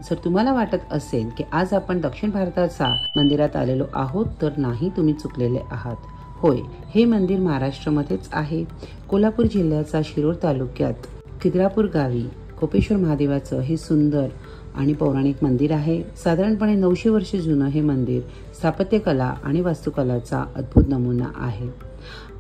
जर तुम्हाला वाटत असेल की आज आपण दक्षिण भारताच्या मंदिरात आलेलो आहोत तर नाही, तुम्ही चुकलेले आहात। होय, हे मंदिर महाराष्ट्रामध्येच आहे। कोल्हापूर जिल्ह्याच्या शिरोळ तालुक्यात खिद्रापूर गावी कोपेश्वर महादेवाचं हे सुंदर आणि पौराणिक मंदिर आहे। साधारणपणे 900 वर्ष जुनं हे मंदिर स्थापत्यकला आणि वास्तुकलाचा अद्भुत नमुना आहे।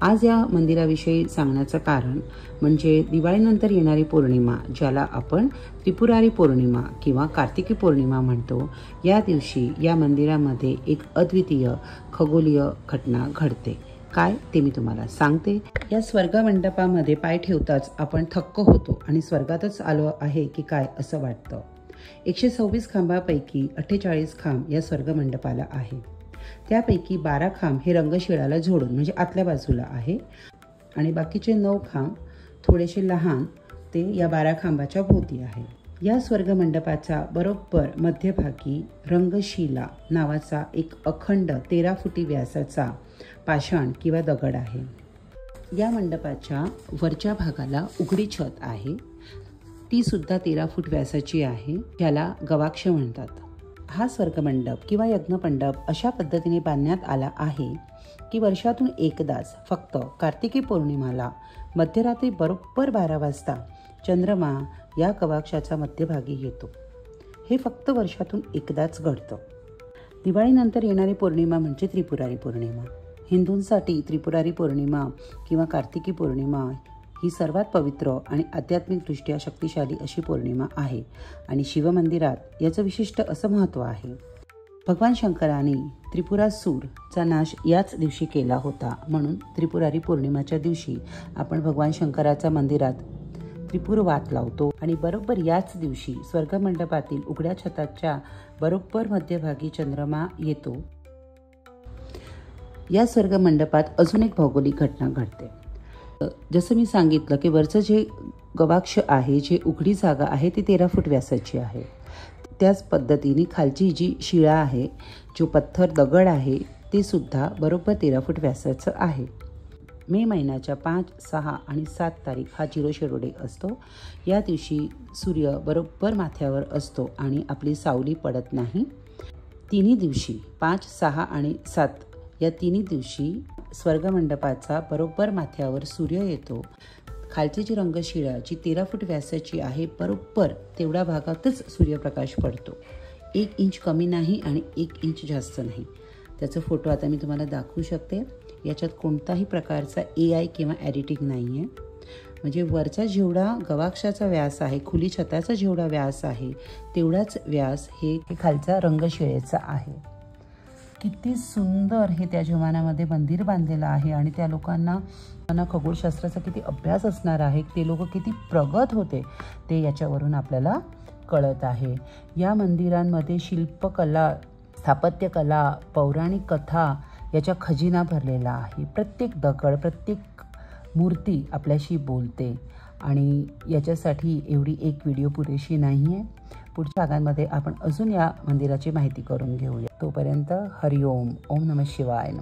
आज या मंदिराविषयी सांगण्याचं कारण म्हणजे दिवाळीनंतर येणारी पौर्णिमा, ज्याला आपण त्रिपुरारी पौर्णिमा किंवा कार्तिकी पौर्णिमा म्हणतो, या दिवशी या मंदिरामध्ये एक अद्वितीय खगोलीय घटना घडते। काय ते मी तुम्हाला सांगते। या स्वर्ग मंडपामध्ये पाय ठेवताच आपण थक्क होतो आणि स्वर्गातच आलो आहे की काय असं वाटतं। 126 खांबापैकी 48 खांब या स्वर्ग मंडपाला आहे। त्यापैकी 12 खांब हे रंगशिळाला जोडून म्हणजे आतल्या बाजूला आहे आणि बाकीचे 9 खांब थोडेसे लहान ते या 12 खांबाच्या भोवती आहे। या स्वर्ग मंडपाच्या बरोबर मध्यभागी रंगशिला नावाचा एक अखंड 13 फुटी व्यासाचा पाषाण किंवा दगड आहे। या मंडपाच्या वरच्या भागाला उघडी छत आहे, ती सुद्धा 13 फूट व्यासाची आहे, ज्याला गवाक्ष म्हणतात। हा स्वर्गमंडप किंवा यज्ञमंडप अशा पद्धतीने बांधण्यात आला आहे की वर्षातून एकदाच फक्त कार्तिकी पौर्णिमाला मध्यरात्री बरोबर 12 वाजता चंद्रमा या गवाक्षाच्या मध्यभागी येतो। हे फक्त वर्षातून एकदाच घडतं। दिवाळीनंतर येणारी पौर्णिमा म्हणजे त्रिपुरारी पौर्णिमा। हिंदूंसाठी त्रिपुरारी पौर्णिमा किंवा कार्तिकी पौर्णिमा ही सर्वात पवित्र आणि आध्यात्मिकदृष्ट्या शक्तिशाली अशी पौर्णिमा आहे आणि शिवमंदिरात याचं विशिष्ट असं महत्त्व आहे। भगवान शंकराने त्रिपुरासूरचा नाश याच दिवशी केला होता, म्हणून त्रिपुरारी पौर्णिमेच्या दिवशी आपण भगवान शंकराच्या मंदिरात त्रिपुर वात लावतो आणि बरोबर याच दिवशी स्वर्गमंडपातील उघड्या छताच्या बरोबर मध्यभागी चंद्रमा येतो। या स्वर्गमंडपात अजून एक भौगोलिक घटना घडते। जसं मी सांगितलं की वरचं जे गवाक्ष आहे, जे उघडी जागा आहे, ती 13 फूट व्यासाची आहे। त्याच पद्धतीने खालची जी शिळा आहे, जो पत्थर दगड आहे, ते सुद्धा बरोबर 13 फूट व्यासाचं आहे। मे महिन्याच्या 5, 6 आणि 7 तारीख हा झिरो शेडो डे असतो। या दिवशी सूर्य बरोबर माथ्यावर असतो आणि आपली सावली पडत नाही। तिन्ही दिवशी 5, 6 आणि 7 या तिन्ही दिवशी स्वर्गमंडपाचा बरोबर माथ्यावर सूर्य येतो। खालची जी रंगशिळा जी 13 फूट व्यासाची आहे, बरोबर तेवढ्या भागातच सूर्यप्रकाश पडतो। 1 इंच कमी नाही आणि 1 इंच जास्त नाही। त्याचा फोटो आता मी तुम्हाला दाखवू शकते। याच्यात कोणताही प्रकारचा AI किंवा एडिटिंग नाही आहे। म्हणजे वरचा जेवढा गवाक्षाचा व्यास आहे, खुली छताचा जेवढा व्यास आहे, तेवढाच व्यास हे खालचा रंगशिळेचा आहे। किती सुंदर हे त्या जमान्यामध्ये मंदिर बांधलेलं आहे आणि त्या लोकांना खगोलशास्त्राचा किती अभ्यास असणार आहे, ते लोक किती प्रगत होते ते याच्यावरून आपल्याला कळत आहे। या मंदिरांमध्ये शिल्पकला, स्थापत्यकला, पौराणिक कथा याच्या खजिना भरलेला आहे। प्रत्येक दगड, प्रत्येक मूर्ती आपल्याशी बोलते आणि याच्यासाठी एवढी एक व्हिडिओ पुरेशी नाही आहे। पुढच्या भागांमध्ये आपण अजून या मंदिराची माहिती करून घेऊया। तोपर्यंत हरिओम, ओम नमः शिवाय।